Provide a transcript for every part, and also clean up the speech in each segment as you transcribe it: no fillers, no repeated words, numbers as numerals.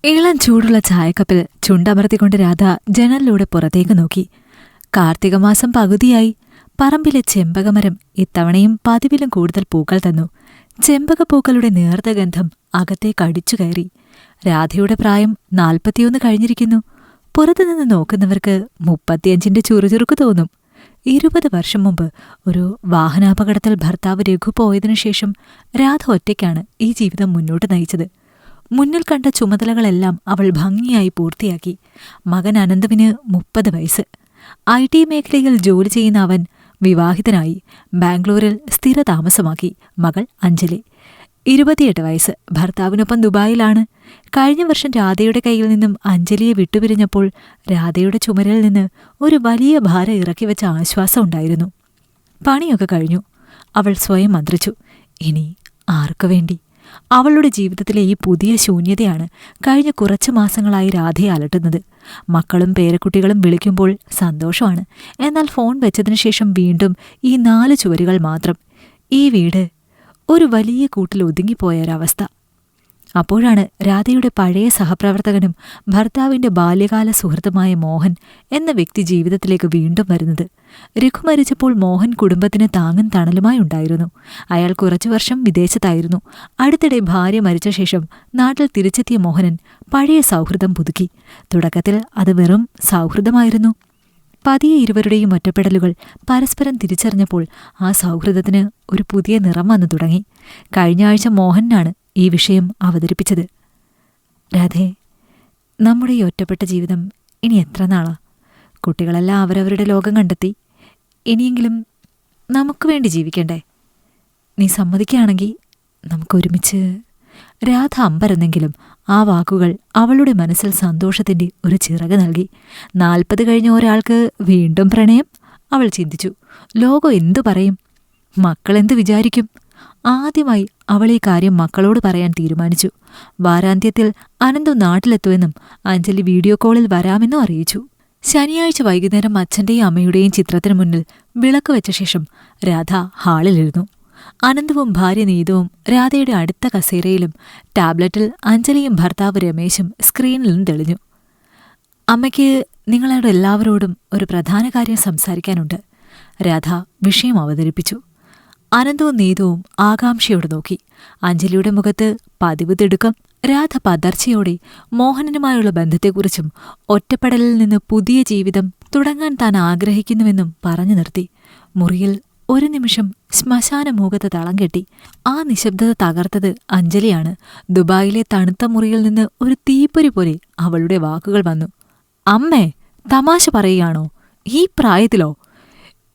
ഇളം ചൂടുള്ള ചായക്കപ്പിൽ ചുണ്ടമർത്തിക്കൊണ്ട് രാധ ജനലിലൂടെ പുറത്തേക്ക് നോക്കി. കാർത്തികമാസം പകുതിയായി. പറമ്പിലെ ചെമ്പകമരം ഇത്തവണയും പതിവിലും കൂടുതൽ പൂക്കൾ തന്നു. ചെമ്പകപ്പൂക്കളുടെ നേർത്ത ഗന്ധം അകത്തേക്ക് അടിച്ചു കയറി. രാധയുടെ പ്രായം 41 കഴിഞ്ഞിരിക്കുന്നു. പുറത്തുനിന്ന് നോക്കുന്നവർക്ക് 35ന്റെ ചുറുചുറുക്ക് തോന്നും. 20 വർഷം മുമ്പ് ഒരു വാഹനാപകടത്തിൽ ഭർത്താവ് രഘു പോയതിനുശേഷം രാധ ഒറ്റയ്ക്കാണ് ഈ ജീവിതം മുന്നോട്ട് നയിച്ചത്. മുന്നിൽ കണ്ട ചുമതലകളെല്ലാം അവൾ ഭംഗിയായി പൂർത്തിയാക്കി. മകൻ അനന്തുവിന് 30 വയസ്സ്. IT മേഖലയിൽ ജോലി ചെയ്യുന്ന അവൻ വിവാഹിതനായി ബാംഗ്ലൂരിൽ സ്ഥിരതാമസമാക്കി. മകൾ അഞ്ജലി 28 വയസ്സ്. ഭർത്താവിനൊപ്പം ദുബായിലാണ്. കഴിഞ്ഞ വർഷം രാധയുടെ കയ്യിൽ നിന്നും അഞ്ജലിയെ വിട്ടുപിരിഞ്ഞപ്പോൾ രാധയുടെ ചുമരിൽ നിന്ന് ഒരു വലിയ ഭാരം ഇറക്കിവെച്ച ആശ്വാസമുണ്ടായിരുന്നു. പണിയൊക്കെ കഴിഞ്ഞു. അവൾ സ്വയം മന്ത്രിച്ചു. ഇനി ആർക്കു വേണ്ടി? അവളുടെ ജീവിതത്തിലെ ഈ പുതിയ ശൂന്യതയാണ് കഴിഞ്ഞ കുറച്ചു മാസങ്ങളായി രാധയെ അലട്ടുന്നത്. മക്കളും പേരക്കുട്ടികളും വിളിക്കുമ്പോൾ സന്തോഷമാണ്. എന്നാൽ ഫോൺ വെച്ചതിനു ശേഷം വീണ്ടും ഈ 4 ചുവരുകൾ മാത്രം. ഈ വീട് ഒരു വലിയ കൂട്ടിൽ ഒതുങ്ങിപ്പോയ ഒരവസ്ഥ. അപ്പോഴാണ് രാധയുടെ പഴയ സഹപ്രവർത്തകനും ഭർത്താവിന്റെ ബാല്യകാല സുഹൃത്തുമായ മോഹൻ എന്ന വ്യക്തി ജീവിതത്തിലേക്ക് വീണ്ടും വരുന്നത്. രഘു മരിച്ചപ്പോൾ മോഹൻ കുടുംബത്തിന് താങ്ങും തണലുമായി ഉണ്ടായിരുന്നു. അയാൾ കുറച്ചു വർഷം വിദേശത്തായിരുന്നു. അടുത്തിടെ ഭാര്യ മരിച്ച ശേഷം നാട്ടിൽ തിരിച്ചെത്തിയ മോഹനൻ പഴയ സൗഹൃദം പുതുക്കി. തുടക്കത്തിൽ അത് വെറും സൗഹൃദമായിരുന്നു. പതിയെ ഇരുവരുടെയും ഒറ്റപ്പെടലുകൾ പരസ്പരം തിരിച്ചറിഞ്ഞപ്പോൾ ആ സൗഹൃദത്തിന് ഒരു പുതിയ നിറം വന്നു തുടങ്ങി. കഴിഞ്ഞ ആഴ്ച മോഹനാണ് ഈ വിഷയം അവതരിപ്പിച്ചത്. രാധേ, നമ്മുടെ ഈ ഒറ്റപ്പെട്ട ജീവിതം ഇനി എത്ര നാളാ? കുട്ടികളെല്ലാം അവരവരുടെ ലോകം കണ്ടെത്തി. ഇനിയെങ്കിലും നമുക്ക് വേണ്ടി ജീവിക്കണ്ടേ? നീ സമ്മതിക്കുകയാണെങ്കിൽ നമുക്കൊരുമിച്ച്. രാധ അമ്പരന്നെങ്കിലും ആ വാക്കുകൾ അവളുടെ മനസ്സിൽ സന്തോഷത്തിന്റെ ഒരു ചിറക് നൽകി. 40 കഴിഞ്ഞ ഒരാൾക്ക് വീണ്ടും പ്രണയം? അവൾ ചിന്തിച്ചു. ലോകം എന്തു പറയും? മക്കളെന്ത് വിചാരിക്കും? ആദ്യമായി അവൾ ഈ കാര്യം മക്കളോട് പറയാൻ തീരുമാനിച്ചു. വാരാന്ത്യത്തിൽ അനന്തു നാട്ടിലെത്തുമെന്നും അഞ്ജലി വീഡിയോ കോളിൽ വരാമെന്നും അറിയിച്ചു. ശനിയാഴ്ച വൈകുന്നേരം അച്ഛന്റെയും അമ്മയുടെയും ചിത്രത്തിനു മുന്നിൽ വിളക്ക് വെച്ച ശേഷം രാധ ഹാളിലിരുന്നു. അനന്തവും ഭാര്യ നീതുവും രാധയുടെ അടുത്ത കസേരയിലും ടാബ്ലറ്റിൽ അഞ്ജലിയും ഭർത്താവ് രമേശും സ്ക്രീനിലും തെളിഞ്ഞു. അമ്മയ്ക്ക് നിങ്ങളോട് എല്ലാവരോടും ഒരു പ്രധാന കാര്യം സംസാരിക്കാനുണ്ട്. രാധ വിഷയം അവതരിപ്പിച്ചു. അനന്തവും നീതുവും ആകാംക്ഷയോടെ നോക്കി. അഞ്ജലിയുടെ മുഖത്ത് പതിവ് തിടുക്കം. രാധ പതർച്ചയോടെ മോഹനനുമായുള്ള ബന്ധത്തെക്കുറിച്ചും ഒറ്റപ്പെടലിൽ നിന്ന് പുതിയ ജീവിതം തുടങ്ങാൻ താൻ ആഗ്രഹിക്കുന്നുവെന്നും പറഞ്ഞു നിർത്തി. മുറിയിൽ ഒരു നിമിഷം ശ്മശാന മൂകത തളം കെട്ടി. ആ നിശബ്ദത തകർത്തത് അഞ്ജലിയാണ്. ദുബായിലെ തണുത്ത മുറിയിൽ നിന്ന് ഒരു തീപ്പൊരി പോലെ അവളുടെ വാക്കുകൾ വന്നു. അമ്മേ, തമാശ പറയുകയാണോ? ഈ പ്രായത്തിലോ?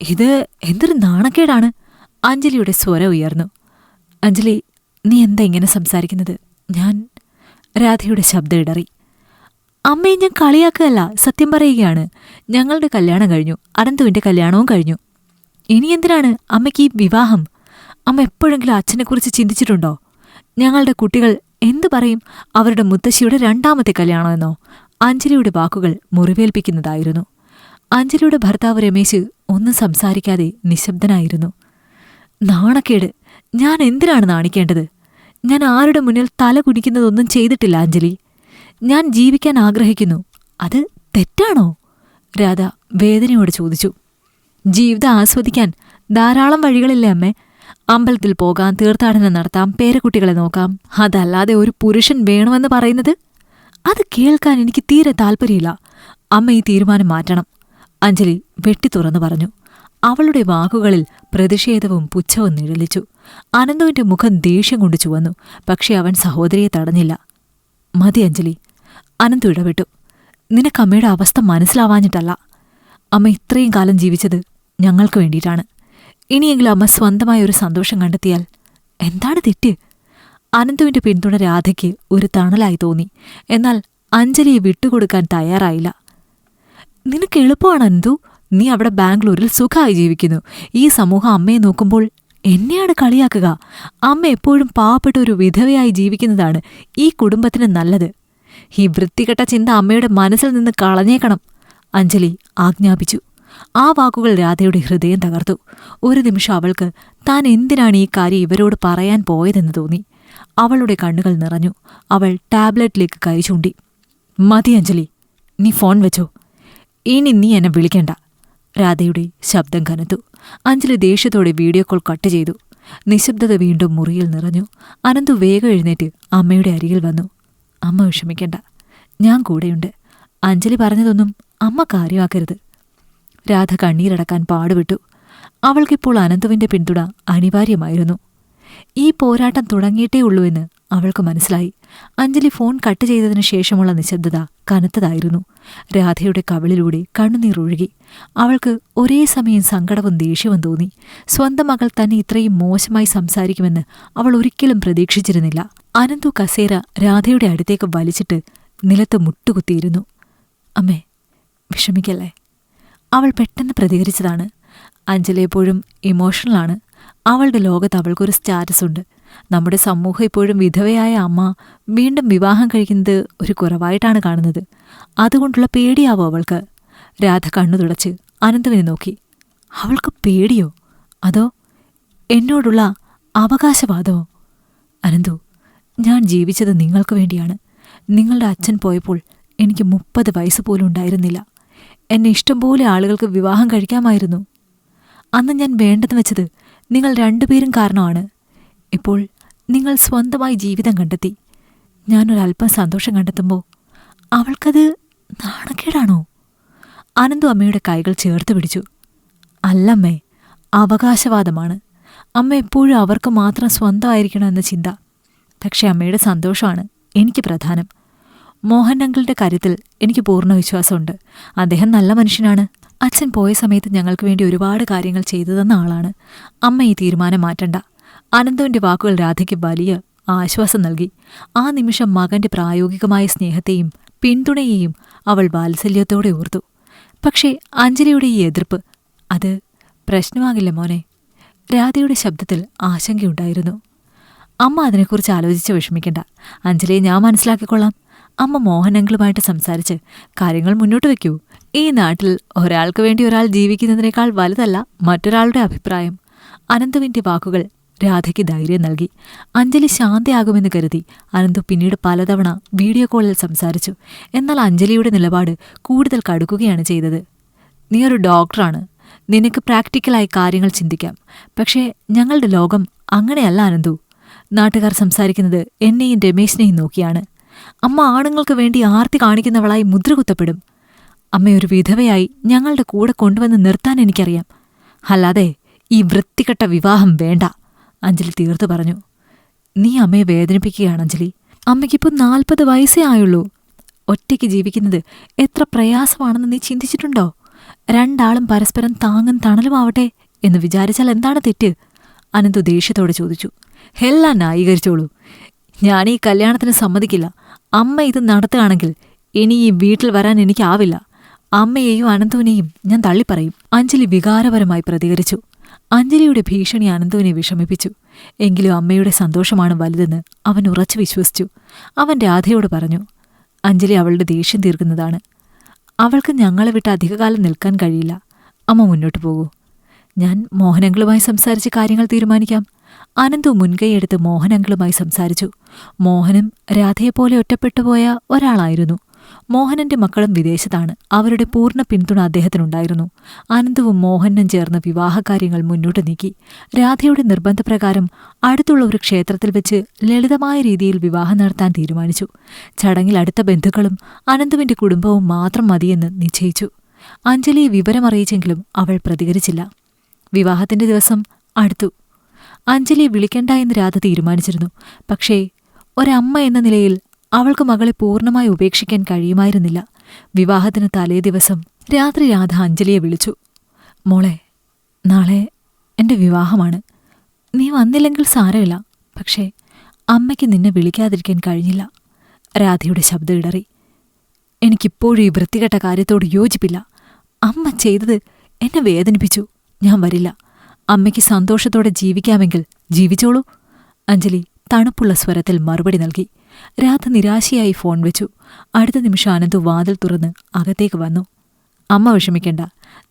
ഇത് എന്തൊരു നാണക്കേടാണ്! അഞ്ജലിയുടെ സ്വരം ഉയർന്നു. അഞ്ജലി, നീ എന്താ ഇങ്ങനെ സംസാരിക്കുന്നത്? രാധയുടെ ശബ്ദം ഇടറി. അമ്മയെ ഞാൻ കളിയാക്കുകയല്ല, സത്യം പറയുകയാണ്. ഞങ്ങളുടെ കല്യാണം കഴിഞ്ഞു. അനന്തുവിന്റെ കല്യാണവും കഴിഞ്ഞു. ഇനി എന്തിനാണ് അമ്മയ്ക്ക് ഈ വിവാഹം? അമ്മ എപ്പോഴെങ്കിലും അച്ഛനെക്കുറിച്ച് ചിന്തിച്ചിട്ടുണ്ടോ? ഞങ്ങളുടെ കുട്ടികൾ എന്തു പറയും? അവരുടെ മുത്തശ്ശിയുടെ 2ാമത്തെ കല്യാണമെന്നോ? അഞ്ജലിയുടെ വാക്കുകൾ മുറിവേൽപ്പിക്കുന്നതായിരുന്നു. അഞ്ജലിയുടെ ഭർത്താവ് രമേശ് ഒന്നും സംസാരിക്കാതെ നിശബ്ദനായിരുന്നു. നാണക്കേട്! ഞാൻ എന്തിനാണ് നാണിക്കേണ്ടത്? ഞാൻ ആരുടെ മുന്നിൽ തല കുനിക്കുന്നതൊന്നും ചെയ്തിട്ടില്ല അഞ്ജലി. ഞാൻ ജീവിക്കാൻ ആഗ്രഹിക്കുന്നു. അത് തെറ്റാണോ? രാധ വേദനയോടെ ചോദിച്ചു. ജീവിതം ആസ്വദിക്കാൻ ധാരാളം വഴികളില്ലേ അമ്മേ? അമ്പലത്തിൽ പോകാം, തീർത്ഥാടനം നടത്താം, പേരക്കുട്ടികളെ നോക്കാം. അതല്ലാതെ ഒരു പുരുഷൻ വേണമെന്ന് പറയുന്നത്? അത് കേൾക്കാൻ എനിക്ക് തീരെ താല്പര്യമില്ല. അമ്മ ഈ തീരുമാനം മാറ്റണം, അഞ്ജലി വെട്ടിത്തുറന്നു പറഞ്ഞു. അവളുടെ വാക്കുകളിൽ പ്രതിഷേധവും പുച്ഛവും നിഴലിച്ചു. അനന്തുവിന്റെ മുഖം ദേഷ്യം കൊണ്ട് ചുവന്നു. പക്ഷെ അവൻ സഹോദരിയെ തടഞ്ഞില്ല. മതി അഞ്ജലി, അനന്തു ഇടപെട്ടു. നിനക്കമ്മയുടെ അവസ്ഥ മനസ്സിലാവാഞ്ഞിട്ടല്ല. അമ്മ ഇത്രയും കാലം ജീവിച്ചത് ഞങ്ങൾക്ക് വേണ്ടിയിട്ടാണ്. ഇനിയെങ്കിലും അമ്മ സ്വന്തമായ ഒരു സന്തോഷം കണ്ടെത്തിയാൽ എന്താണ് തെറ്റ്? അനന്തുവിന്റെ പിന്തുണ രാധയ്ക്ക് ഒരു തണലായി തോന്നി. എന്നാൽ അഞ്ജലിയെ വിട്ടുകൊടുക്കാൻ തയ്യാറായില്ല. നിനക്ക് എളുപ്പമാണ് അനന്തു. നീ അവിടെ ബാംഗ്ലൂരിൽ സുഖമായി ജീവിക്കുന്നു. ഈ സമൂഹം അമ്മയെ നോക്കുമ്പോൾ എന്നെയാണ് കളിയാക്കുക. അമ്മ എപ്പോഴും പാവപ്പെട്ട ഒരു വിധവയായി ജീവിക്കുന്നതാണ് ഈ കുടുംബത്തിന് നല്ലത്. ഈ വൃത്തികെട്ട ചിന്ത അമ്മയുടെ മനസ്സിൽ നിന്ന് കളഞ്ഞേക്കണം, അഞ്ജലി ആജ്ഞാപിച്ചു. ആ വാക്കുകൾ രാധയുടെ ഹൃദയം തകർത്തു. ഒരു നിമിഷം അവൾക്ക് താൻ എന്തിനാണ് ഈ കാര്യം ഇവരോട് പറയാൻ പോയതെന്ന് തോന്നി. അവളുടെ കണ്ണുകൾ നിറഞ്ഞു. അവൾ ടാബ്ലറ്റിലേക്ക് കൈ ചൂണ്ടി. മതി അഞ്ജലി, നീ ഫോൺ വെച്ചോ. ഇനി നീ എന്നെ വിളിക്കണ്ട. രാധയുടെ ശബ്ദം കനത്തു. അഞ്ജലി ദേഷ്യത്തോടെ വീഡിയോ കോൾ കട്ട് ചെയ്തു. നിശബ്ദത വീണ്ടും മുറിയിൽ നിറഞ്ഞു. അനന്തു വേഗം എഴുന്നേറ്റ് അമ്മയുടെ അരികിൽ വന്നു. അമ്മ വിഷമിക്കണ്ട, ഞാൻ കൂടെയുണ്ട്. അഞ്ജലി പറഞ്ഞതൊന്നും അമ്മ കാര്യമാക്കരുത്. രാധ കണ്ണീരടക്കാൻ പാടുവിട്ടു. അവൾക്കിപ്പോൾ അനന്തുവിന്റെ പിന്തുണ അനിവാര്യമായിരുന്നു. ഈ പോരാട്ടം തുടങ്ങിയിട്ടേ ഉള്ളൂവെന്ന് അവൾക്ക് മനസ്സിലായി. അഞ്ജലി ഫോൺ കട്ട് ചെയ്തതിനു ശേഷമുള്ള നിശബ്ദത കനത്തതായിരുന്നു. രാധയുടെ കവിളിലൂടെ കണ്ണുനീർ ഒഴുകി. അവൾക്ക് ഒരേ സമയം സങ്കടവും ദേഷ്യവും തോന്നി. സ്വന്തം മകൾ തന്നെ ഇത്രയും മോശമായി സംസാരിക്കുമെന്ന് അവൾ ഒരിക്കലും പ്രതീക്ഷിച്ചിരുന്നില്ല. അനന്തു കസേര രാധയുടെ അടുത്തേക്ക് വലിച്ചിട്ട് നിലത്ത് മുട്ടുകുത്തിയിരുന്നു. അമ്മേ, വിഷമിക്കല്ലേ. അവൾ പെട്ടെന്ന് പ്രതികരിച്ചതാണ്. അഞ്ജലി എപ്പോഴും ഇമോഷണലാണ്. അവളുടെ ലോകത്ത് അവൾക്കൊരു സ്റ്റാറ്റസ് ഉണ്ട്. നമ്മുടെ സമൂഹം ഇപ്പോഴും വിധവയായ അമ്മ വീണ്ടും വിവാഹം കഴിക്കുന്നത് ഒരു കുറവായിട്ടാണ് കാണുന്നത്. അതുകൊണ്ടുള്ള പേടിയാവോ അവൾക്ക്? രാധ കണ്ണു തുടച്ച് അനന്തുവിനെ നോക്കി. അവൾക്ക് പേടിയോ? അതോ എന്നോടുള്ള അവകാശവാദമോ? അനന്തു, ഞാൻ ജീവിച്ചത് നിങ്ങൾക്ക് വേണ്ടിയാണ്. നിങ്ങളുടെ അച്ഛൻ പോയപ്പോൾ എനിക്ക് 30 വയസ്സ് പോലും ഉണ്ടായിരുന്നില്ല. എന്നെ ഇഷ്ടംപോലെ ആളുകൾക്ക് വിവാഹം കഴിക്കാമായിരുന്നു. അന്ന് ഞാൻ വേണ്ടെന്ന് വെച്ചത് നിങ്ങൾ രണ്ടുപേരും കാരണമാണ്. ഇപ്പോൾ നിങ്ങൾ സ്വന്തമായി ജീവിതം കണ്ടെത്തി. ഞാനൊരല്പം സന്തോഷം കണ്ടെത്തുമ്പോൾ അവൾക്കത് നാണക്കേടാണോ? അനന്തു അമ്മയുടെ കൈകൾ ചേർത്ത് പിടിച്ചു. അല്ലമ്മേ, അവകാശവാദമാണ്. അമ്മ എപ്പോഴും അവർക്ക് മാത്രം സ്വന്തമായിരിക്കണമെന്ന ചിന്ത. പക്ഷെ അമ്മയുടെ സന്തോഷമാണ് എനിക്ക് പ്രധാനം. മോഹൻ അങ്കിളുടെ കാര്യത്തിൽ എനിക്ക് പൂർണ്ണ വിശ്വാസമുണ്ട്. അദ്ദേഹം നല്ല മനുഷ്യനാണ്. അച്ഛൻ പോയ സമയത്ത് ഞങ്ങൾക്ക് വേണ്ടി ഒരുപാട് കാര്യങ്ങൾ ചെയ്തു തന്ന ആളാണ്. അമ്മ ഈ തീരുമാനം മാറ്റണ്ട. അനന്തുവിന്റെ വാക്കുകൾ രാധയ്ക്ക് വലിയ ആശ്വാസം നൽകി. ആ നിമിഷം മകന്റെ പ്രായോഗികമായ സ്നേഹത്തെയും പിന്തുണയെയും അവൾ വാത്സല്യത്തോടെ ഓർത്തു. പക്ഷേ അഞ്ജലിയുടെ ഈ എതിർപ്പ്, അത് പ്രശ്നമാകില്ല മോനെ. രാധയുടെ ശബ്ദത്തിൽ ആശങ്കയുണ്ടായിരുന്നു. അമ്മ അതിനെക്കുറിച്ച് ആലോചിച്ച് വിഷമിക്കണ്ട. അഞ്ജലിയെ ഞാൻ മനസ്സിലാക്കിക്കൊള്ളാം. അമ്മ മോഹൻ അങ്കിളുമായിട്ട് സംസാരിച്ച് കാര്യങ്ങൾ മുന്നോട്ട് വയ്ക്കൂ. ഈ നാട്ടിൽ ഒരാൾക്ക് വേണ്ടി ഒരാൾ ജീവിക്കുന്നതിനേക്കാൾ വലുതല്ല മറ്റൊരാളുടെ അഭിപ്രായം. അനന്തുവിന്റെ വാക്കുകൾ രാധയ്ക്ക് ധൈര്യം നൽകി. അഞ്ജലി ശാന്തയാകുമെന്ന് കരുതി അനന്തു പിന്നീട് പലതവണ വീഡിയോ കോളിൽ സംസാരിച്ചു. എന്നാൽ അഞ്ജലിയുടെ നിലപാട് കൂടുതൽ കടുക്കുകയാണ് ചെയ്തത്. നീ ഒരു ഡോക്ടറാണ്. നിനക്ക് പ്രാക്ടിക്കലായി കാര്യങ്ങൾ ചിന്തിക്കാം. പക്ഷേ ഞങ്ങളുടെ ലോകം അങ്ങനെയല്ല അനന്തു. നാട്ടുകാർ സംസാരിക്കുന്നത് എന്നെയും രമേശിനെയും നോക്കിയാണ്. അമ്മ ആണുങ്ങൾക്ക് വേണ്ടി ആർത്തി കാണിക്കുന്നവളായി മുദ്രകുത്തപ്പെടും. അമ്മയൊരു വിധവയായി ഞങ്ങളുടെ കൂടെ കൊണ്ടുവന്ന് നിർത്താൻ എനിക്കറിയാം. അല്ലാതെ ഈ വൃത്തികെട്ട വിവാഹം വേണ്ട, അഞ്ജലി തീർത്തു പറഞ്ഞു. നീ അമ്മയെ വേദനിപ്പിക്കുകയാണ് അഞ്ജലി. അമ്മയ്ക്കിപ്പോൾ 40 വയസ്സേ ആയുള്ളൂ. ഒറ്റയ്ക്ക് ജീവിക്കുന്നത് എത്ര പ്രയാസമാണെന്ന് നീ ചിന്തിച്ചിട്ടുണ്ടോ? രണ്ടാളും പരസ്പരം താങ്ങും തണലുമാവട്ടെ എന്ന് വിചാരിച്ചാൽ എന്താണ് തെറ്റ്? അനന്തു ദേഷ്യത്തോടെ ചോദിച്ചു. എല്ലാം ന്യായീകരിച്ചോളൂ. ഞാനീ കല്യാണത്തിന് സമ്മതിക്കില്ല. അമ്മ ഇത് നടത്തുകയാണെങ്കിൽ ഇനി ഈ വീട്ടിൽ വരാൻ എനിക്കാവില്ല. അമ്മയെയും അനന്തുവിനെയും ഞാൻ തള്ളിപ്പറയും. അഞ്ജലി വികാരപരമായി പ്രതികരിച്ചു. അഞ്ജലിയുടെ ഭീഷണി അനന്തുവിനെ വിഷമിപ്പിച്ചു. എങ്കിലും അമ്മയുടെ സന്തോഷമാണ് വലുതെന്ന് അവൻ ഉറച്ചു വിശ്വസിച്ചു. അവൻ രാധയോട് പറഞ്ഞു, അഞ്ജലി അവളുടെ ദേഷ്യം തീർക്കുന്നതാണ്. അവൾക്ക് ഞങ്ങളെ വിട്ട് അധികകാലം നിൽക്കാൻ കഴിയില്ല. അമ്മ മുന്നോട്ടു പോകൂ. ഞാൻ മോഹനങ്കിളുമായി സംസാരിച്ച് കാര്യങ്ങൾ തീരുമാനിക്കാം. അനന്തു മുൻകൈയെടുത്ത് മോഹനങ്കിളുമായി സംസാരിച്ചു. മോഹനും രാധയെപ്പോലെ ഒറ്റപ്പെട്ടുപോയ ഒരാളായിരുന്നു. മോഹനന്റെ മക്കളും വിദേശത്താണ്. അവരുടെ പൂർണ്ണ പിന്തുണ അദ്ദേഹത്തിനുണ്ടായിരുന്നു. അനന്തുവും മോഹനും ചേർന്ന് വിവാഹകാര്യങ്ങൾ മുന്നോട്ട് നീക്കി. രാധയുടെ നിർബന്ധപ്രകാരം അടുത്തുള്ള ഒരു ക്ഷേത്രത്തിൽ വെച്ച് ലളിതമായ രീതിയിൽ വിവാഹം നടത്താൻ തീരുമാനിച്ചു. ചടങ്ങിൽ അടുത്ത ബന്ധുക്കളും അനന്തുവിന്റെ കുടുംബവും മാത്രം മതിയെന്ന് നിശ്ചയിച്ചു. അഞ്ജലിയെ വിവരമറിയിച്ചെങ്കിലും അവൾ പ്രതികരിച്ചില്ല. വിവാഹത്തിന്റെ ദിവസം അടുത്തു. അഞ്ജലിയെ വിളിക്കണ്ട എന്ന് രാധ തീരുമാനിച്ചിരുന്നു. പക്ഷേ ഒരമ്മ എന്ന നിലയിൽ അവൾക്ക് മകളെ പൂർണ്ണമായി ഉപേക്ഷിക്കാൻ കഴിയുമായിരുന്നില്ല. വിവാഹത്തിന് തലേ ദിവസം രാത്രി രാധ അഞ്ജലിയെ വിളിച്ചു. മോളെ, നാളെ എന്റെ വിവാഹമാണ്. നീ വന്നില്ലെങ്കിൽ സാരമില്ല. പക്ഷേ അമ്മയ്ക്ക് നിന്നെ വിളിക്കാതിരിക്കാൻ കഴിഞ്ഞില്ല. രാധയുടെ ശബ്ദം ഇടറി. എനിക്കിപ്പോഴും ഈ വൃത്തികെട്ട കാര്യത്തോട് യോജിപ്പില്ല. അമ്മ ചെയ്തത് എന്നെ വേദനിപ്പിച്ചു. ഞാൻ വരില്ല. അമ്മയ്ക്ക് സന്തോഷത്തോടെ ജീവിക്കാമെങ്കിൽ ജീവിച്ചോളൂ. അഞ്ജലി തണുപ്പുള്ള സ്വരത്തിൽ മറുപടി നൽകി. രാധ നിരാശയായി ഫോൺ വെച്ചു. അടുത്ത നിമിഷം അനന്തു വാതിൽ തുറന്ന് അകത്തേക്ക് വന്നു. അമ്മ വിഷമിക്കണ്ട.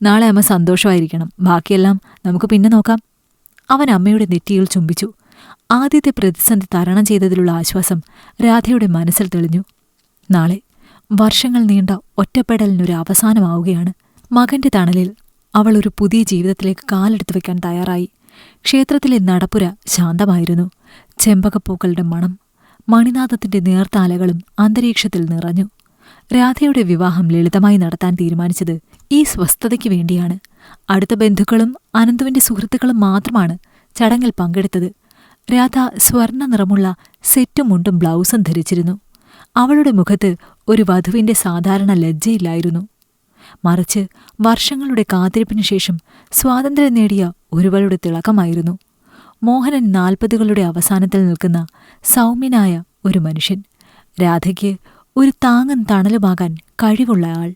നാളെ അമ്മ സന്തോഷമായിരിക്കണം. ബാക്കിയെല്ലാം നമുക്ക് പിന്നെ നോക്കാം. അവൻ അമ്മയുടെ നെറ്റിയിൽ ചുംബിച്ചു. ആദ്യത്തെ പ്രതിസന്ധി തരണം ചെയ്തതിലുള്ള ആശ്വാസം രാധയുടെ മനസ്സിൽ തെളിഞ്ഞു. നാളെ വർഷങ്ങൾ നീണ്ട ഒറ്റപ്പെടലിനൊരു അവസാനമാവുകയാണ്. മകന്റെ തണലിൽ അവൾ ഒരു പുതിയ ജീവിതത്തിലേക്ക് കാലെടുത്തു വയ്ക്കാൻ തയ്യാറായി. ക്ഷേത്രത്തിലെ നടപ്പുര ശാന്തമായിരുന്നു. ചെമ്പകപ്പൂക്കളുടെ മണം, മണിനാഥത്തിന്റെ നേർത്ത അലകളും അന്തരീക്ഷത്തിൽ നിറഞ്ഞു. രാധയുടെ വിവാഹം ലളിതമായി നടത്താൻ തീരുമാനിച്ചത് ഈ സ്വസ്ഥതയ്ക്ക് വേണ്ടിയാണ്. അടുത്ത ബന്ധുക്കളും അനന്തുവിന്റെ സുഹൃത്തുക്കളും മാത്രമാണ് ചടങ്ങിൽ പങ്കെടുത്തത്. രാധ സ്വർണ്ണ നിറമുള്ള സെറ്റും മുണ്ടും ബ്ലൗസും ധരിച്ചിരുന്നു. അവളുടെ മുഖത്ത് ഒരു വധുവിന്റെ സാധാരണ ലജ്ജയില്ലായിരുന്നു. മറിച്ച് വർഷങ്ങളുടെ കാത്തിരിപ്പിനു ശേഷം സ്വാതന്ത്ര്യം നേടിയ ഒരുവളുടെ തിളക്കമായിരുന്നു. മോഹനൻ 40കളുടെ അവസാനത്തിൽ നിൽക്കുന്ന സൗമ്യനായ ഒരു മനുഷ്യൻ. രാധയ്ക്ക് ഒരു താങ്ങും തണലുമാകാൻ കഴിവുള്ള ആൾ.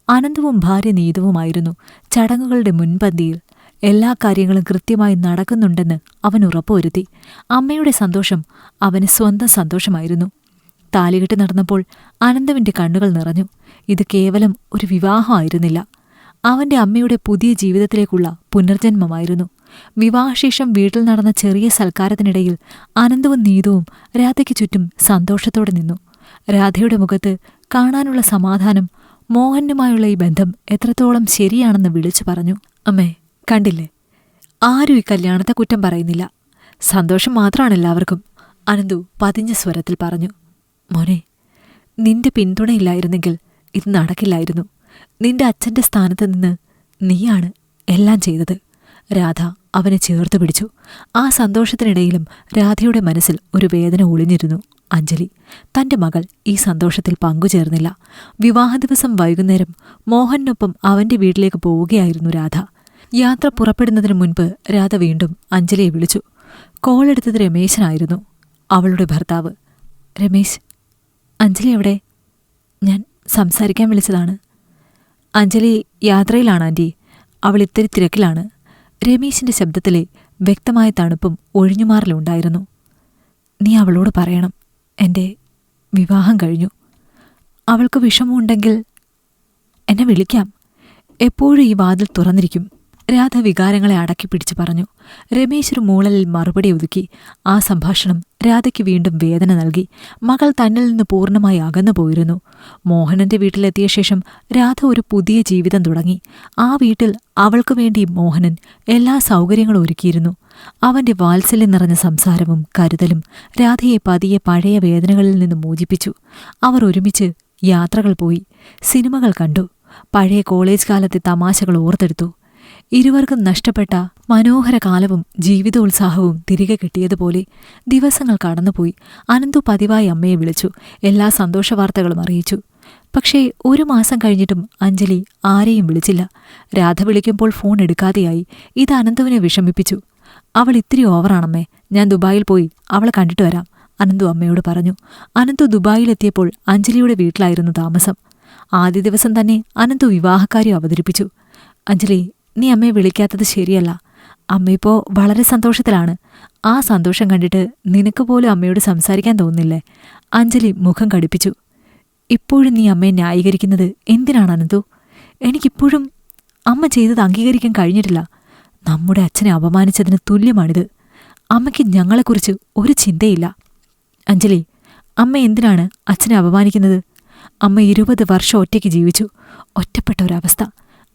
അനന്തവും ഭാര്യ നീതുവുമായിരുന്നു ചടങ്ങുകളുടെ മുൻപന്തിയിൽ. എല്ലാ കാര്യങ്ങളും കൃത്യമായി നടക്കുന്നുണ്ടെന്ന് അവൻ ഉറപ്പുവരുത്തി. അമ്മയുടെ സന്തോഷം അവന് സ്വന്തം സന്തോഷമായിരുന്നു. താലികെട്ട് നടന്നപ്പോൾ അനന്തവിന്റെ കണ്ണുകൾ നിറഞ്ഞു. ഇത് കേവലം ഒരു വിവാഹമായിരുന്നില്ല, അവന്റെ അമ്മയുടെ പുതിയ ജീവിതത്തിലേക്കുള്ള പുനർജന്മമായിരുന്നു. വിവാഹശേഷം വീട്ടിൽ നടന്ന ചെറിയ സൽക്കാരത്തിനിടയിൽ അനന്തവും നീതുവും രാധയ്ക്ക് ചുറ്റും സന്തോഷത്തോടെ നിന്നു. രാധയുടെ മുഖത്ത് കാണാനുള്ള സമാധാനം മോഹനുമായുള്ള ഈ ബന്ധം എത്രത്തോളം ശരിയാണെന്ന് വിളിച്ചു പറഞ്ഞു. അമ്മേ, കണ്ടില്ലേ, ആരും ഈ കല്യാണത്തെ കുറ്റം പറയുന്നില്ല. സന്തോഷം മാത്രമാണ് എല്ലാവർക്കും, അനന്തു പതിഞ്ഞ സ്വരത്തിൽ പറഞ്ഞു. മോനെ, നിന്റെ പിന്തുണയില്ലായിരുന്നെങ്കിൽ ഇത് നടക്കില്ലായിരുന്നു. നിന്റെ അച്ഛന്റെ സ്ഥാനത്ത് നിന്ന് നീയാണ് എല്ലാം ചെയ്തത്. രാധ അവനെ ചേർത്തു പിടിച്ചു. ആ സന്തോഷത്തിനിടയിലും രാധയുടെ മനസ്സിൽ ഒരു വേദന ഒളിഞ്ഞിരുന്നു. അഞ്ജലി, തന്റെ മകൾ ഈ സന്തോഷത്തിൽ പങ്കുചേർന്നില്ല. വിവാഹ ദിവസം വൈകുന്നേരം മോഹനൊപ്പം അവന്റെ വീട്ടിലേക്ക് പോവുകയായിരുന്നു രാധ. യാത്ര പുറപ്പെടുന്നതിന് മുൻപ് രാധ വീണ്ടും അഞ്ജലിയെ വിളിച്ചു. കോളെടുത്തത് രമേശനായിരുന്നു, അവളുടെ ഭർത്താവ്. രമേശ്, അഞ്ജലി എവിടെ? ഞാൻ സംസാരിക്കാൻ വിളിച്ചതാണ്. അഞ്ജലി യാത്രയിലാണ് ആൻറ്റി, അവൾ ഇത്തിരി തിരക്കിലാണ്. രമേശിന്റെ ശബ്ദത്തിലെ വ്യക്തമായ തണുപ്പും ഒഴിഞ്ഞുമാറലുണ്ടായിരുന്നു. നീ അവളോട് പറയണം, എൻ്റെ വിവാഹം കഴിഞ്ഞു. അവൾക്ക് വിഷമമുണ്ടെങ്കിൽ എന്നെ വിളിക്കാം. എപ്പോഴും ഈ വാതിൽ തുറന്നിരിക്കും. രാധ വികാരങ്ങളെ അടക്കിപ്പിടിച്ചു പറഞ്ഞു. രമേശ് ഒരു മൂളലിൽ മറുപടി ഒതുക്കി. ആ സംഭാഷണം രാധയ്ക്ക് വീണ്ടും വേദന നൽകി. മകൾ തന്നിൽ നിന്ന് പൂർണ്ണമായി അകന്നുപോയിരുന്നു. മോഹനന്റെ വീട്ടിലെത്തിയ ശേഷം രാധ ഒരു പുതിയ ജീവിതം തുടങ്ങി. ആ വീട്ടിൽ അവൾക്കു വേണ്ടി മോഹനൻ എല്ലാ സൗകര്യങ്ങളും ഒരുക്കിയിരുന്നു. അവന്റെ വാത്സല്യം നിറഞ്ഞ സംസാരവും കരുതലും രാധയെ പതിയെ പഴയ വേദനകളിൽ നിന്ന് മോചിപ്പിച്ചു. അവർ ഒരുമിച്ച് യാത്രകൾ പോയി, സിനിമകൾ കണ്ടു, പഴയ കോളേജ് കാലത്തെ തമാശകൾ ഓർത്തെടുത്തു. ഇരുവർക്കും നഷ്ടപ്പെട്ട മനോഹര കാലവും ജീവിതോത്സാഹവും തിരികെ കിട്ടിയതുപോലെ ദിവസങ്ങൾ കടന്നുപോയി. അനന്തു പതിവായി അമ്മയെ വിളിച്ചു, എല്ലാ സന്തോഷവാർത്തകളും അറിയിച്ചു. പക്ഷേ 1 മാസം കഴിഞ്ഞിട്ടും അഞ്ജലി ആരെയും വിളിച്ചില്ല. രാധ വിളിക്കുമ്പോൾ ഫോൺ എടുക്കാതെയായി. ഇത് അനന്തുവിനെ വിഷമിപ്പിച്ചു. അവൾ ഇത്തിരി ഓവറാണമ്മേ, ഞാൻ ദുബായിൽ പോയി അവളെ കണ്ടിട്ട് വരാം, അനന്തു അമ്മയോട് പറഞ്ഞു. അനന്തു ദുബായിലെത്തിയപ്പോൾ അഞ്ജലിയുടെ വീട്ടിലായിരുന്നു താമസം. ആദ്യ ദിവസം തന്നെ അനന്തു വിവാഹക്കാര്യം അവതരിപ്പിച്ചു. അഞ്ജലി, നീ അമ്മയെ വിളിക്കാത്തത് ശരിയല്ല. അമ്മയിപ്പോ വളരെ സന്തോഷത്തിലാണ്. ആ സന്തോഷം കണ്ടിട്ട് നിനക്ക് പോലും അമ്മയോട് സംസാരിക്കാൻ തോന്നുന്നില്ലേ? അഞ്ജലി മുഖം കടുപ്പിച്ചു. ഇപ്പോഴും നീ അമ്മയെ ന്യായീകരിക്കുന്നത് എന്തിനാണ് അനന്തു? എനിക്കിപ്പോഴും അമ്മ ചെയ്തത് അംഗീകരിക്കാൻ കഴിഞ്ഞിട്ടില്ല. നമ്മുടെ അച്ഛനെ അപമാനിച്ചതിന് തുല്യമാണിത്. അമ്മയ്ക്ക് ഞങ്ങളെക്കുറിച്ച് ഒരു ചിന്തയില്ല. അഞ്ജലി, അമ്മ എന്തിനാണ് അച്ഛനെ അപമാനിക്കുന്നത്? അമ്മ 20 വർഷം ഒറ്റയ്ക്ക് ജീവിച്ചു. ഒറ്റപ്പെട്ട ഒരവസ്ഥ.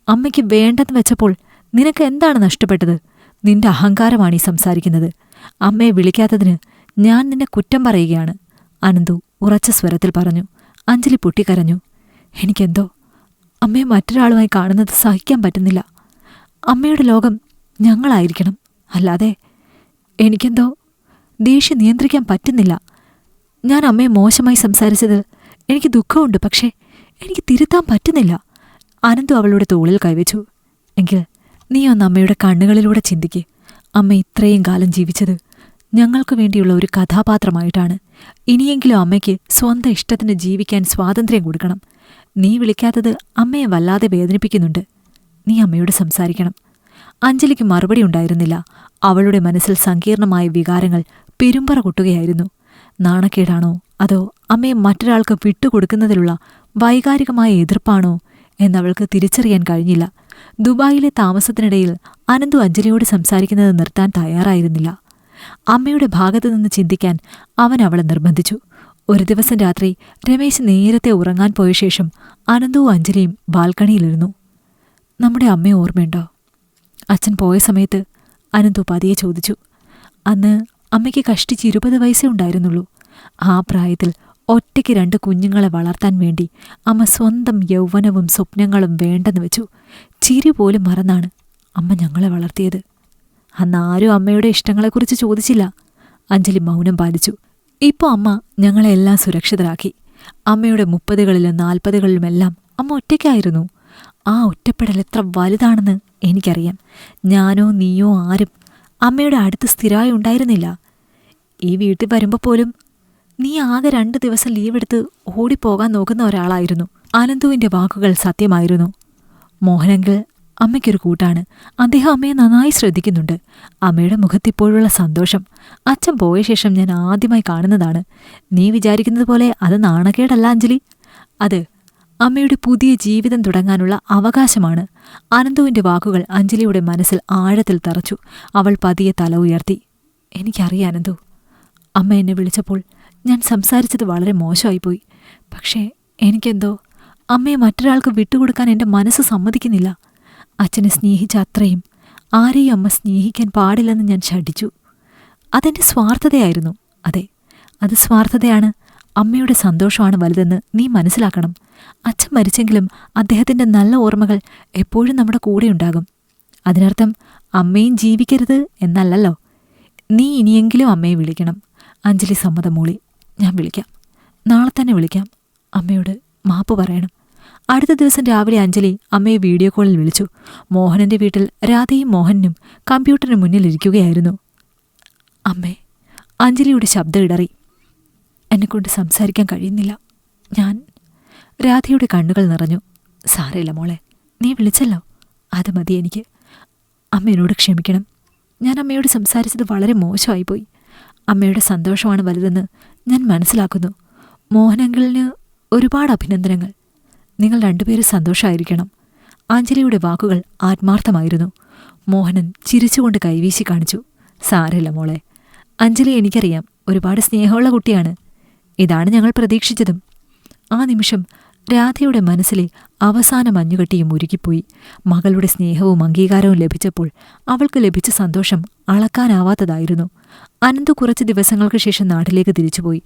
അമ്മയ്ക്ക് വേണ്ടെന്ന് വെച്ചപ്പോൾ നിനക്ക് എന്താണ് നഷ്ടപ്പെട്ടത്? നിന്റെ അഹങ്കാരമാണ് ഈ സംസാരിക്കുന്നത്. അമ്മയെ വിളിക്കാത്തതിന് ഞാൻ നിന്നെ കുറ്റം പറയുകയാണ്, അനന്തു ഉറച്ച സ്വരത്തിൽ പറഞ്ഞു. അഞ്ജലി പൊട്ടിക്കരഞ്ഞു. എനിക്കെന്തോ അമ്മയെ മറ്റൊരാളുമായി കാണുന്നത് സഹിക്കാൻ പറ്റുന്നില്ല. അമ്മയുടെ ലോകം ഞങ്ങളായിരിക്കണം, അല്ലാതെ എനിക്കെന്തോ ദേഷ്യം നിയന്ത്രിക്കാൻ പറ്റുന്നില്ല. ഞാൻ അമ്മയെ മോശമായി സംസാരിച്ചതിൽ എനിക്ക് ദുഃഖമുണ്ട്, പക്ഷേ എനിക്ക് തിരുത്താൻ പറ്റുന്നില്ല. അനന്തു അവളുടെ തോളിൽ കൈവച്ചു. എങ്കിൽ നീ ഒന്ന് അമ്മയുടെ കണ്ണുകളിലൂടെ ചിന്തിക്ക്. അമ്മ ഇത്രയും കാലം ജീവിച്ചത് ഞങ്ങൾക്കു വേണ്ടിയുള്ള ഒരു കഥാപാത്രമായിട്ടാണ്. ഇനിയെങ്കിലും അമ്മയ്ക്ക് സ്വന്തം ഇഷ്ടത്തിന് ജീവിക്കാൻ സ്വാതന്ത്ര്യം കൊടുക്കണം. നീ വിളിക്കാത്തത് അമ്മയെ വല്ലാതെ വേദനിപ്പിക്കുന്നുണ്ട്. നീ അമ്മയോട് സംസാരിക്കണം. അഞ്ജലിക്ക് മറുപടി ഉണ്ടായിരുന്നില്ല. അവളുടെ മനസ്സിൽ സങ്കീർണമായ വികാരങ്ങൾ പെരുമ്പറ കൊട്ടുകയായിരുന്നു. നാണക്കേടാണോ അതോ അമ്മയെ മറ്റൊരാൾക്ക് വിട്ടുകൊടുക്കുന്നതിലുള്ള വൈകാരികമായ എതിർപ്പാണോ എന്നവൾക്ക് തിരിച്ചറിയാൻ കഴിഞ്ഞില്ല. ദുബായിലെ താമസത്തിനിടയിൽ അനന്തു അഞ്ജലിയോട് സംസാരിക്കുന്നത് നിർത്താൻ തയ്യാറായിരുന്നില്ല. അമ്മയുടെ ഭാഗത്തുനിന്ന് ചിന്തിക്കാൻ അവൻ അവളെ നിർബന്ധിച്ചു. ഒരു ദിവസം രാത്രി രമേശ് നേരത്തെ ഉറങ്ങാൻ പോയ ശേഷം അനന്തവും അഞ്ജലിയും ബാൽക്കണിയിലിരുന്നു. നമ്മുടെ അമ്മയെ ഓർമ്മയുണ്ടോ? അച്ഛൻ പോയ സമയത്ത് അനന്തു പതിയെ ചോദിച്ചു. അന്ന് അമ്മയ്ക്ക് കഷ്ടിച്ച് 20 വയസ്സേ ഉണ്ടായിരുന്നുള്ളൂ. ആ പ്രായത്തിൽ ഒറ്റയ്ക്ക് 2 കുഞ്ഞുങ്ങളെ വളർത്താൻ വേണ്ടി അമ്മ സ്വന്തം യൗവനവും സ്വപ്നങ്ങളും വേണ്ടെന്ന് വെച്ചു. ചിരി പോലും മറന്നാണ് അമ്മ ഞങ്ങളെ വളർത്തിയത്. അന്ന് ആരും അമ്മയുടെ ഇഷ്ടങ്ങളെക്കുറിച്ച് ചോദിച്ചില്ല. അഞ്ജലി മൗനം പാലിച്ചു. ഇപ്പോൾ അമ്മ ഞങ്ങളെല്ലാം സുരക്ഷിതരാക്കി. അമ്മയുടെ 30കളിലും 40കളിലുമെല്ലാം അമ്മ ഒറ്റയ്ക്കായിരുന്നു. ആ ഒറ്റപ്പെടൽ എത്ര വലുതാണെന്ന് എനിക്കറിയാം. ഞാനോ നീയോ ആരും അമ്മയുടെ അടുത്ത് സ്ഥിരമായി ഉണ്ടായിരുന്നില്ല. ഈ വീട്ടിൽ വരുമ്പോൾ പോലും നീ ആകെ 2 ദിവസം ലീവെടുത്ത് ഓടിപ്പോകാൻ നോക്കുന്ന ഒരാളായിരുന്നു. അനന്തുവിൻ്റെ വാക്കുകൾ സത്യമായിരുന്നു. മോഹനങ്കിൾ അമ്മയ്ക്കൊരു കൂട്ടാണ്. അദ്ദേഹം അമ്മയെ നന്നായി ശ്രദ്ധിക്കുന്നുണ്ട്. അമ്മയുടെ മുഖത്തിപ്പോഴുള്ള സന്തോഷം അച്ഛൻ പോയ ശേഷം ഞാൻ ആദ്യമായി കാണുന്നതാണ്. നീ വിചാരിക്കുന്നത് പോലെ അത് നാണക്കേടല്ല അഞ്ജലി. അത് അമ്മയുടെ പുതിയ ജീവിതം തുടങ്ങാനുള്ള അവകാശമാണ്. അനന്തുവിൻ്റെ വാക്കുകൾ അഞ്ജലിയുടെ മനസ്സിൽ ആഴത്തിൽ തറച്ചു. അവൾ പതിയെ തല ഉയർത്തി. എനിക്കറിയാം അനന്തു, അമ്മ എന്നെ വിളിച്ചപ്പോൾ ഞാൻ സംസാരിച്ചത് വളരെ മോശമായിപ്പോയി. പക്ഷേ എനിക്കെന്തോ അമ്മയെ മറ്റൊരാൾക്ക് വിട്ടുകൊടുക്കാൻ എൻ്റെ മനസ്സ് സമ്മതിക്കുന്നില്ല. അച്ഛനെ സ്നേഹിച്ച അത്രയും ആരെയും അമ്മ സ്നേഹിക്കാൻ പാടില്ലെന്ന് ഞാൻ ശഠിച്ചു. അതെൻ്റെ സ്വാർത്ഥതയായിരുന്നു. അതെ, അത് സ്വാർത്ഥതയാണ്. അമ്മയുടെ സന്തോഷമാണ് വലുതെന്ന് നീ മനസ്സിലാക്കണം. അച്ഛൻ മരിച്ചെങ്കിലും അദ്ദേഹത്തിൻ്റെ നല്ല ഓർമ്മകൾ എപ്പോഴും നമ്മുടെ കൂടെയുണ്ടാകും. അതിനർത്ഥം അമ്മയും ജീവിക്കരുത് എന്നല്ലല്ലോ. നീ ഇനിയെങ്കിലും അമ്മയെ വിളിക്കണം. അഞ്ജലി സമ്മതം മൂളി. ഞാൻ വിളിക്കാം, നാളെ തന്നെ വിളിക്കാം. അമ്മയോട് മാപ്പ് പറയണം. അടുത്ത ദിവസം രാവിലെ അഞ്ജലി അമ്മയെ വീഡിയോ കോളിൽ വിളിച്ചു. മോഹനന്റെ വീട്ടിൽ രാധയും മോഹനും കമ്പ്യൂട്ടറിന് മുന്നിലിരിക്കുകയായിരുന്നു. അമ്മേ, അഞ്ജലിയുടെ ശബ്ദം ഇടറി. എന്നെക്കൊണ്ട് സംസാരിക്കാൻ കഴിയുന്നില്ല. ഞാൻ രാധയുടെ കണ്ണുകൾ നിറഞ്ഞു. സാരമില്ല മോളെ, നീ വിളിച്ചല്ലോ, അത് മതി എനിക്ക്. അമ്മ എന്നോട് ക്ഷമിക്കണം. ഞാൻ അമ്മയോട് സംസാരിച്ചത് വളരെ മോശമായിപ്പോയി. അമ്മയുടെ സന്തോഷമാണ് വലുതെന്ന് ഞാൻ മനസ്സിലാക്കുന്നു. മോഹനങ്കിളിന് ഒരുപാട് അഭിനന്ദനങ്ങൾ. നിങ്ങൾ 2 പേരും സന്തോഷമായിരിക്കണം. അഞ്ജലിയുടെ വാക്കുകൾ ആത്മാർത്ഥമായിരുന്നു. മോഹനൻ ചിരിച്ചുകൊണ്ട് കൈവീശി കാണിച്ചു. സാരമില്ല മോളെ, അഞ്ജലി എനിക്കറിയാം, ഒരുപാട് സ്നേഹമുള്ള കുട്ടിയാണ്. ഇതാണ് ഞങ്ങൾ പ്രതീക്ഷിച്ചതും. ആ നിമിഷം രാധയുടെ മനസ്സിലെ അവസാന മഞ്ഞുകെട്ടിയും ഉരുകിപ്പോയി. മകളുടെ സ്നേഹവും അംഗീകാരവും ലഭിച്ചപ്പോൾ അവൾക്ക് ലഭിച്ച സന്തോഷം അളക്കാനാവാത്തതായിരുന്നു. അനന്തു കുറച്ച് ദിവസങ്ങൾക്ക് ശേഷം നാട്ടിലേക്ക് തിരിച്ചുപോയി.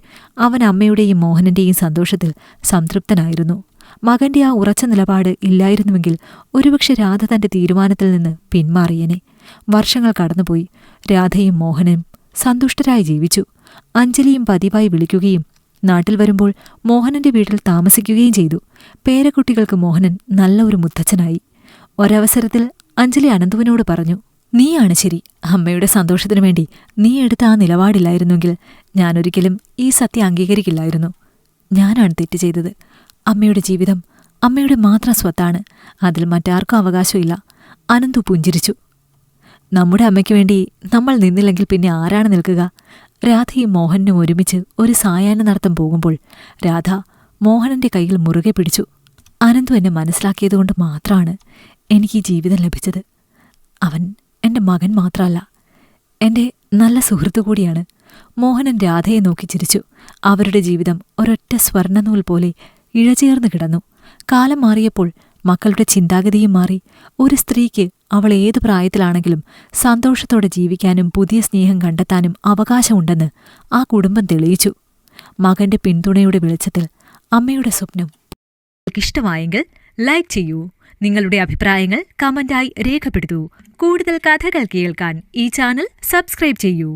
അവൻ അമ്മയുടെയും മോഹനന്റെയും സന്തോഷത്തിൽ സംതൃപ്തനായിരുന്നു. മകന്റെ ആ ഉറച്ച നിലപാട് ഇല്ലായിരുന്നുവെങ്കിൽ ഒരുപക്ഷെ രാധ തന്റെ തീരുമാനത്തിൽ നിന്ന് പിന്മാറിയനെ. വർഷങ്ങൾ കടന്നുപോയി. രാധയും മോഹനും സന്തുഷ്ടരായി ജീവിച്ചു. അഞ്ജലിയും പതിവായി വിളിക്കുകയും നാട്ടിൽ വരുമ്പോൾ മോഹനന്റെ വീട്ടിൽ താമസിക്കുകയും ചെയ്തു. പേരക്കുട്ടികൾക്ക് മോഹനൻ നല്ല ഒരു മുത്തച്ഛനായി. ഒരവസരത്തിൽ അഞ്ജലി അനന്തുവിനോട് പറഞ്ഞു, നീയാണ് ശരി. അമ്മയുടെ സന്തോഷത്തിനു വേണ്ടി നീ എടുത്ത ആ നിലപാടില്ലായിരുന്നെങ്കിൽ ഞാനൊരിക്കലും ഈ സത്യം അംഗീകരിക്കില്ലായിരുന്നു. ഞാനാണ് തെറ്റ് ചെയ്തത്. അമ്മയുടെ ജീവിതം അമ്മയുടെ മാത്രം സ്വത്താണ്. അതിൽ മറ്റാർക്കും അവകാശമില്ല. അനന്തു പുഞ്ചിരിച്ചു. നമ്മുടെ അമ്മയ്ക്ക് വേണ്ടി നമ്മൾ നിന്നില്ലെങ്കിൽ പിന്നെ ആരാണ് നിൽക്കുക? രാധയും മോഹനും ഒരുമിച്ച് ഒരു സായാഹ്ന നടത്തം പോകുമ്പോൾ രാധ മോഹനന്റെ കൈയിൽ മുറുകെ പിടിച്ചു. അനന്തു എന്നെ മനസ്സിലാക്കിയതുകൊണ്ട് മാത്രമാണ് എനിക്ക് ഈ ജീവിതം ലഭിച്ചത്. അവൻ എൻ്റെ മകൻ മാത്രമല്ല, എൻ്റെ നല്ല സുഹൃത്തു കൂടിയാണ്. മോഹനൻ രാധയെ നോക്കി ചിരിച്ചു. അവരുടെ ജീവിതം ഒരൊറ്റ സ്വർണ്ണനൂൽ പോലെ ഇഴചേർന്നു കിടന്നു. കാലം മാറിയപ്പോൾ മക്കളുടെ ചിന്താഗതിയും മാറി. ഒരു സ്ത്രീക്ക് അവൾ ഏതു പ്രായത്തിലാണെങ്കിലും സന്തോഷത്തോടെ ജീവിക്കാനും പുതിയ സ്നേഹം കണ്ടെത്താനും അവകാശമുണ്ടെന്ന് ആ കുടുംബം തെളിയിച്ചു. മകന്റെ പിന്തുണയുടെ വെളിച്ചത്തിൽ അമ്മയുടെ സ്വപ്നം. ഇഷ്ടമായെങ്കിൽ ലൈക്ക് ചെയ്യൂ. നിങ്ങളുടെ അഭിപ്രായങ്ങൾ കമന്റായി രേഖപ്പെടുത്തൂ. കൂടുതൽ കഥകൾ കേൾക്കാൻ ഈ ചാനൽ സബ്സ്ക്രൈബ് ചെയ്യൂ.